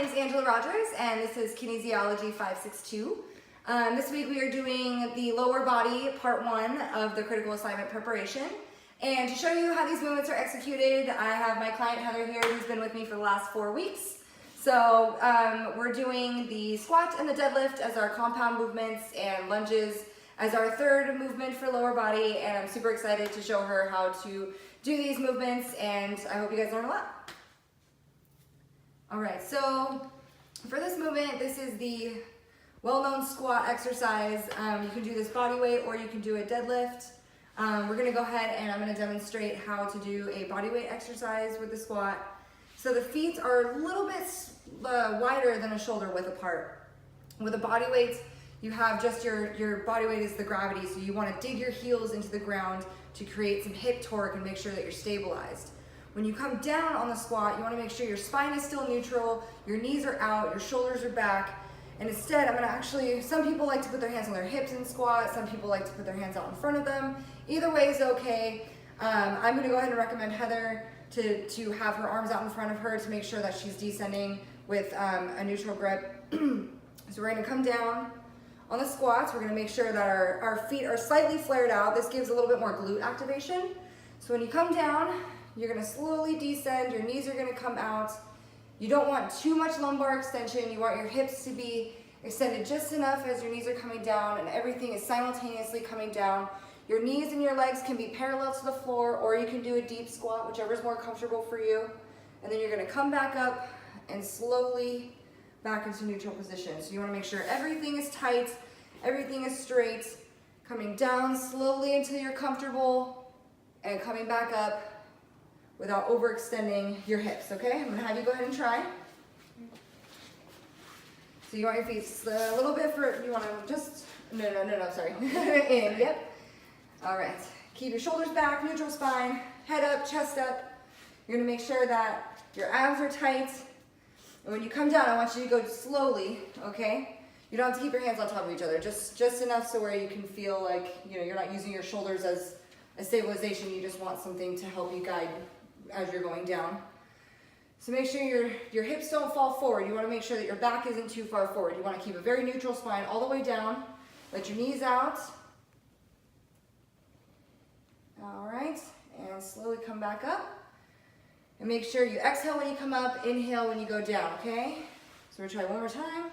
name is Angela Rogers, and this is Kinesiology 562. This week we are doing the lower body part 1 of the critical assignment preparation. And to show you how these movements are executed, I have my client Heather here, who's been with me for the last 4 weeks. So we're doing the squat and the deadlift as our compound movements, and lunges as our third movement for lower body. And I'm super excited to show her how to do these movements, and I hope you guys learn a lot. All right, so for this movement, this is the well-known squat exercise. You can do this body weight or you can do a deadlift. We're gonna go ahead and I'm gonna demonstrate how to do a body weight exercise with the squat. So the feet are a little bit wider than a shoulder width apart. With a body weight, you have just your body weight is the gravity, so you wanna dig your heels into the ground to create some hip torque and make sure that you're stabilized. When you come down on the squat, you wanna make sure your spine is still neutral, your knees are out, your shoulders are back, and instead I'm gonna actually, some people like to put their hands on their hips and squat, some people like to put their hands out in front of them. Either way is okay. I'm gonna go ahead and recommend Heather to have her arms out in front of her to make sure that she's descending with a neutral grip. So we're gonna come down on the squats. We're gonna make sure that our feet are slightly flared out. This gives a little bit more glute activation. So when you come down, you're gonna slowly descend, your knees are gonna come out. You don't want too much lumbar extension. You want your hips to be extended just enough as your knees are coming down, and everything is simultaneously coming down. Your knees and your legs can be parallel to the floor, or you can do a deep squat, whichever is more comfortable for you. And then you're gonna come back up and slowly back into neutral position. So you wanna make sure everything is tight, everything is straight, coming down slowly until you're comfortable, and coming back up without overextending your hips, okay? I'm gonna have you go ahead and try. So you want your feet a little bit you wanna just, no, sorry. In, yep. All right, keep your shoulders back, neutral spine, head up, chest up. You're gonna make sure that your abs are tight. And when you come down, I want you to go slowly, okay? You don't have to keep your hands on top of each other, just enough so where you can feel like, you're not using your shoulders as a stabilization, you just want something to help you guide as you're going down. So make sure your hips don't fall forward. You want to make sure that your back isn't too far forward. You want to keep a very neutral spine all the way down. Let your knees out. All right, and slowly come back up. And make sure you exhale when you come up, inhale when you go down, okay? So we're gonna try one more time.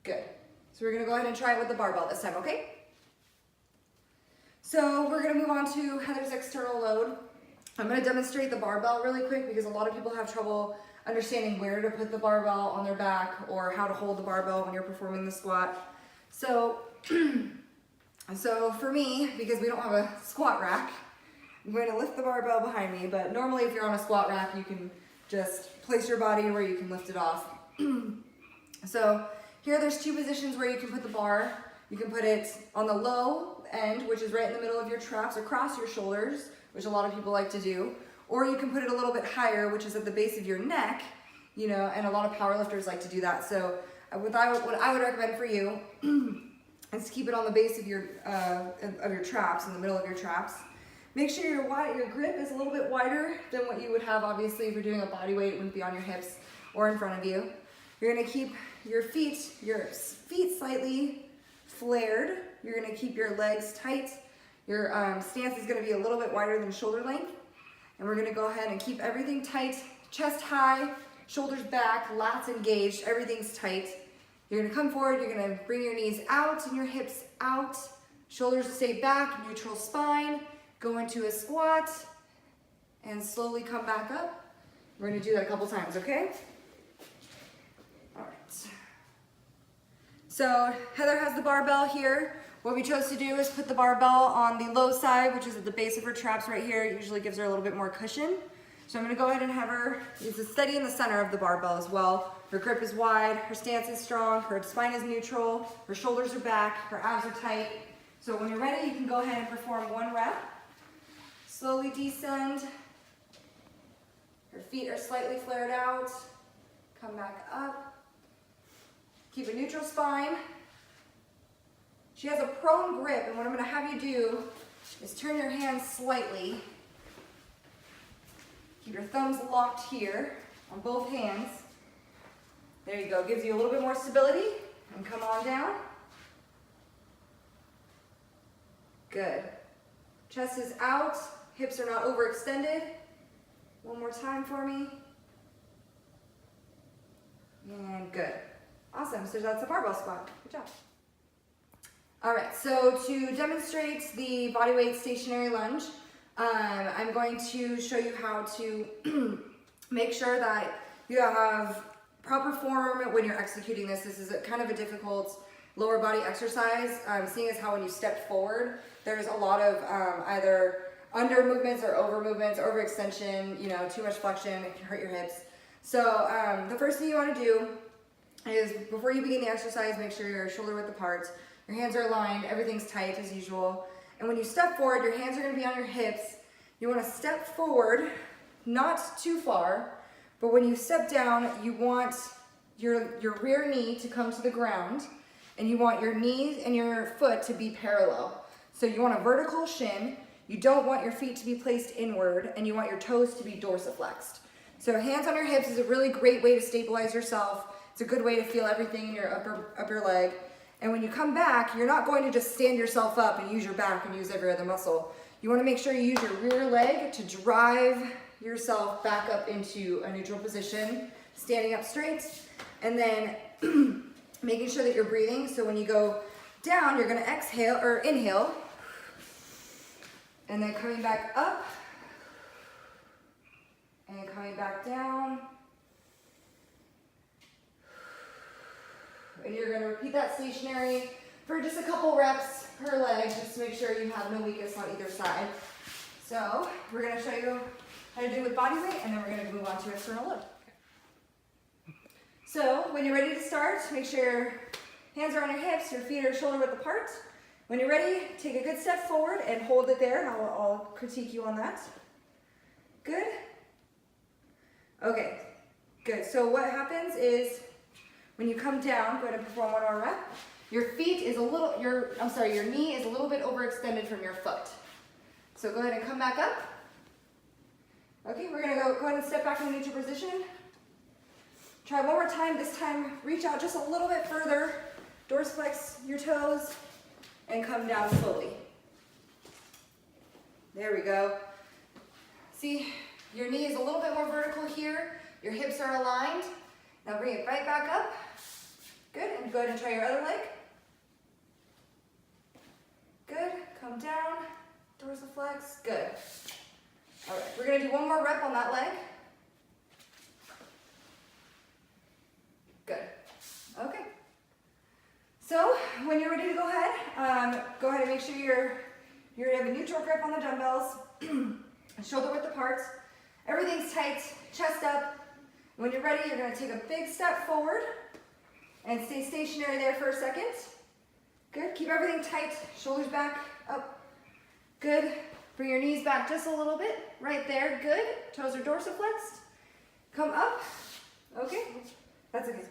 Good. So we're gonna go ahead and try it with the barbell this time, okay? So we're gonna move on to Heather's external load. I'm gonna demonstrate the barbell really quick because a lot of people have trouble understanding where to put the barbell on their back or how to hold the barbell when you're performing the squat. So, for me, because we don't have a squat rack, I'm going to lift the barbell behind me, but normally if you're on a squat rack, you can just place your body where you can lift it off. So here there's 2 positions where you can put the bar. You can put it on the low end, which is right in the middle of your traps, across your shoulders, which a lot of people like to do. Or you can put it a little bit higher, which is at the base of your neck, and a lot of powerlifters like to do that. So what I would recommend for you is to keep it on the base of your traps, in the middle of your traps. Make sure your grip is a little bit wider than what you would have, obviously, if you're doing a body weight. It wouldn't be on your hips or in front of you. You're gonna keep your feet slightly flared. You're gonna keep your legs tight. Your stance is gonna be a little bit wider than shoulder length. And we're gonna go ahead and keep everything tight, chest high, shoulders back, lats engaged, everything's tight. You're gonna come forward, you're gonna bring your knees out and your hips out, shoulders stay back, neutral spine, go into a squat, and slowly come back up. We're gonna do that a couple times, okay? All right. So Heather has the barbell here. What we chose to do is put the barbell on the low side, which is at the base of her traps right here. It usually gives her a little bit more cushion. So I'm gonna go ahead and have her use a steady in the center of the barbell as well. Her grip is wide, her stance is strong, her spine is neutral, her shoulders are back, her abs are tight. So when you're ready, you can go ahead and perform 1 rep. Slowly descend. Her feet are slightly flared out. Come back up. Keep a neutral spine. She has a prone grip, and what I'm gonna have you do is turn your hands slightly Keep your thumbs locked here on both hands. There you go, gives you a little bit more stability. And come on down. Good. Chest is out, hips are not overextended. One more time for me. And good. Awesome, so that's a barbell squat. Good job. All right, so to demonstrate the bodyweight stationary lunge, I'm going to show you how to make sure that you have proper form when you're executing this. This is kind of a difficult lower body exercise, seeing as how when you step forward, there's a lot of either under movements or over movements, overextension, you know, too much flexion, it can hurt your hips. So the first thing you want to do is before you begin the exercise, make sure you're shoulder width apart, your hands are aligned, everything's tight as usual. And when you step forward, your hands are going to be on your hips. You want to step forward, not too far, but when you step down, you want your rear knee to come to the ground, and you want your knees and your foot to be parallel. So you want a vertical shin, you don't want your feet to be placed inward, and you want your toes to be dorsiflexed. So hands on your hips is a really great way to stabilize yourself. It's a good way to feel everything in your upper leg. And when you come back, you're not going to just stand yourself up and use your back and use every other muscle. You want to make sure you use your rear leg to drive yourself back up into a neutral position, standing up straight, and then making sure that you're breathing. So when you go down, you're going to exhale or inhale, and then coming back up, and coming back down. And you're going to repeat that stationary for just a couple reps per leg, just to make sure you have no weakness on either side. So we're going to show you how to do it with body weight, and then we're going to move on to external load. So when you're ready to start, make sure your hands are on your hips, your feet are shoulder width apart. When you're ready, take a good step forward and hold it there, and I'll critique you on that. Good. Okay, good. So what happens is when you come down, go ahead and perform one more rep. Your knee is a little bit overextended from your foot. So go ahead and come back up. Okay, we're gonna go ahead and step back into neutral position. Try one more time. This time, reach out just a little bit further. Dorsiflex your toes and come down slowly. There we go. See, your knee is a little bit more vertical here. Your hips are aligned. Now bring it right back up. Good, and go ahead and try your other leg. Good, come down, dorsiflex, good. All right, we're gonna do one more rep on that leg. Good, okay. So when you're ready to go ahead and make sure you have a neutral grip on the dumbbells, shoulder width apart, everything's tight, chest up. When you're ready, you're gonna take a big step forward and stay stationary there for a second. Good, keep everything tight, shoulders back, up. Good, bring your knees back just a little bit, right there, good. Toes are dorsiflexed. Come up, okay, that's okay.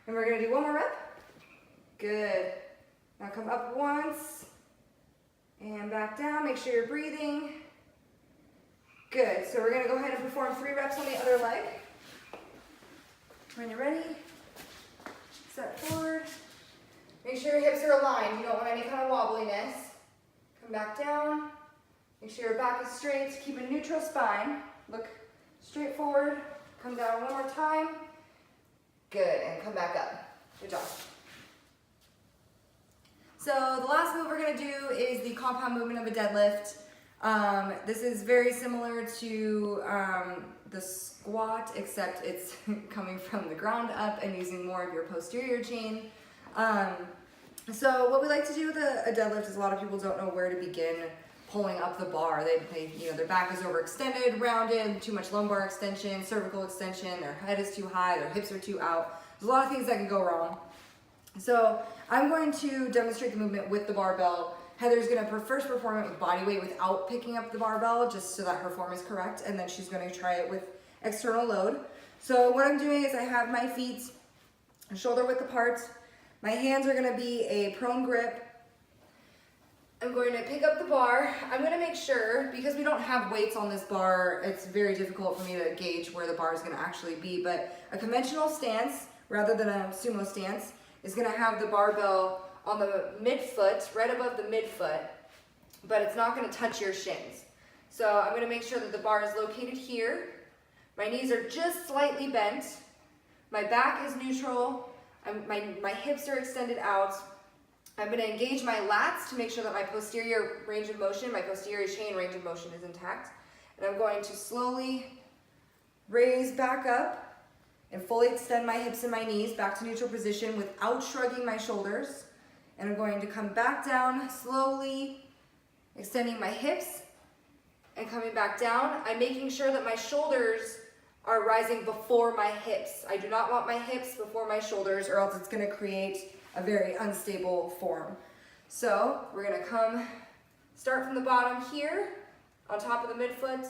And we're gonna do one more rep. Good, now come up once, and back down, make sure you're breathing. Good, so we're gonna go ahead and perform 3 reps on the other leg. When you're ready, step forward. Make sure your hips are aligned. You don't want any kind of wobbliness. Come back down. Make sure your back is straight. Keep a neutral spine. Look straight forward. Come down one more time. Good, and come back up. Good job. So the last move we're gonna do is the compound movement of a deadlift. This is very similar to the squat, except it's coming from the ground up and using more of your posterior chain. So what we like to do with a deadlift is a lot of people don't know where to begin pulling up the bar. Their back is overextended, rounded, too much lumbar extension, cervical extension, their head is too high, their hips are too out. There's a lot of things that can go wrong. So I'm going to demonstrate the movement with the barbell. Heather's gonna first perform it with body weight without picking up the barbell, just so that her form is correct, and then she's gonna try it with external load. So what I'm doing is I have my feet shoulder width apart. My hands are gonna be a prone grip. I'm going to pick up the bar. I'm going to make sure, because we don't have weights on this bar, it's very difficult for me to gauge where the bar is going to actually be, but a conventional stance, rather than a sumo stance, is going to have the barbell on the midfoot, right above the midfoot, but it's not going to touch your shins. So I'm going to make sure that the bar is located here. My knees are just slightly bent. My back is neutral. My hips are extended out. I'm going to engage my lats to make sure that my posterior range of motion, my posterior chain range of motion is intact. And I'm going to slowly raise back up and fully extend my hips and my knees back to neutral position without shrugging my shoulders. And I'm going to come back down slowly, extending my hips and coming back down. I'm making sure that my shoulders are rising before my hips. I do not want my hips before my shoulders, or else it's going to create a very unstable form. So we're going to start from the bottom here on top of the midfoot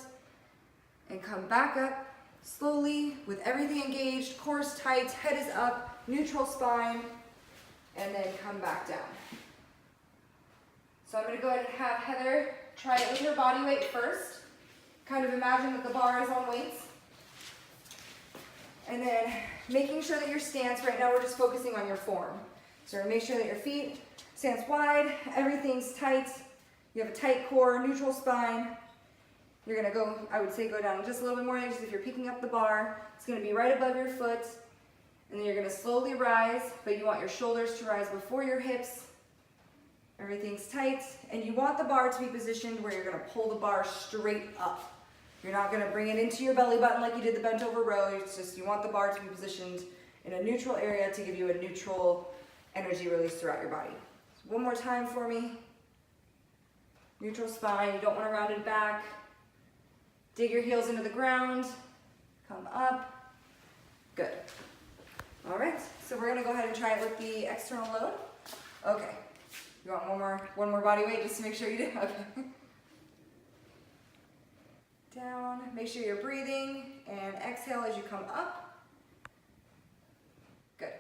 and come back up slowly with everything engaged, core's tight, head is up, neutral spine, and then come back down. So I'm going to go ahead and have Heather try it with her body weight first. Kind of imagine that the bar is on weights. And then making sure that your stance, right now we're just focusing on your form. So make sure that your feet stance wide, everything's tight. You have a tight core, neutral spine. You're gonna go, I would say go down just a little bit more inches if you're picking up the bar. It's gonna be right above your foot. And then you're gonna slowly rise, but you want your shoulders to rise before your hips. Everything's tight. And you want the bar to be positioned where you're gonna pull the bar straight up. You're not gonna bring it into your belly button like you did the bent over row. It's just, you want the bar to be positioned in a neutral area to give you a neutral energy release throughout your body. So one more time for me. Neutral spine, you don't want to round it back. Dig your heels into the ground. Come up. Good. All right, so we're gonna go ahead and try it with the external load. Okay, you want one more body weight just to make sure you do? Okay. Down, make sure you're breathing, and exhale as you come up. Good.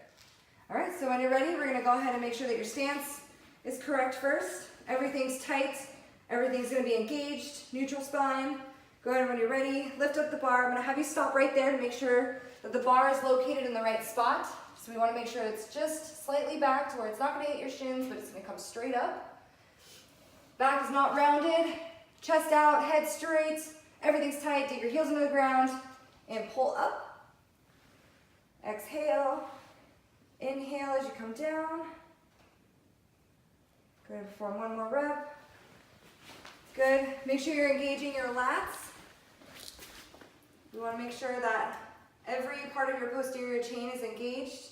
All right, so when you're ready, we're gonna go ahead and make sure that your stance is correct first. Everything's tight, everything's gonna be engaged, neutral spine. Go ahead and when you're ready, lift up the bar. I'm gonna have you stop right there to make sure that the bar is located in the right spot. So we wanna make sure it's just slightly back to where it's not gonna hit your shins, but it's gonna come straight up. Back is not rounded, chest out, head straight, everything's tight. Dig your heels into the ground and pull up. Exhale. Inhale as you come down. Go ahead and perform one more rep. Good. Make sure you're engaging your lats. You want to make sure that every part of your posterior chain is engaged.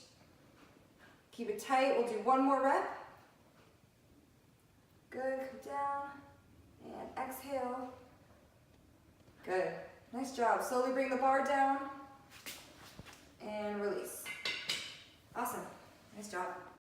Keep it tight. We'll do one more rep. Good. Come down and exhale. Good. Nice job. Slowly bring the bar down and release. Awesome. Nice job.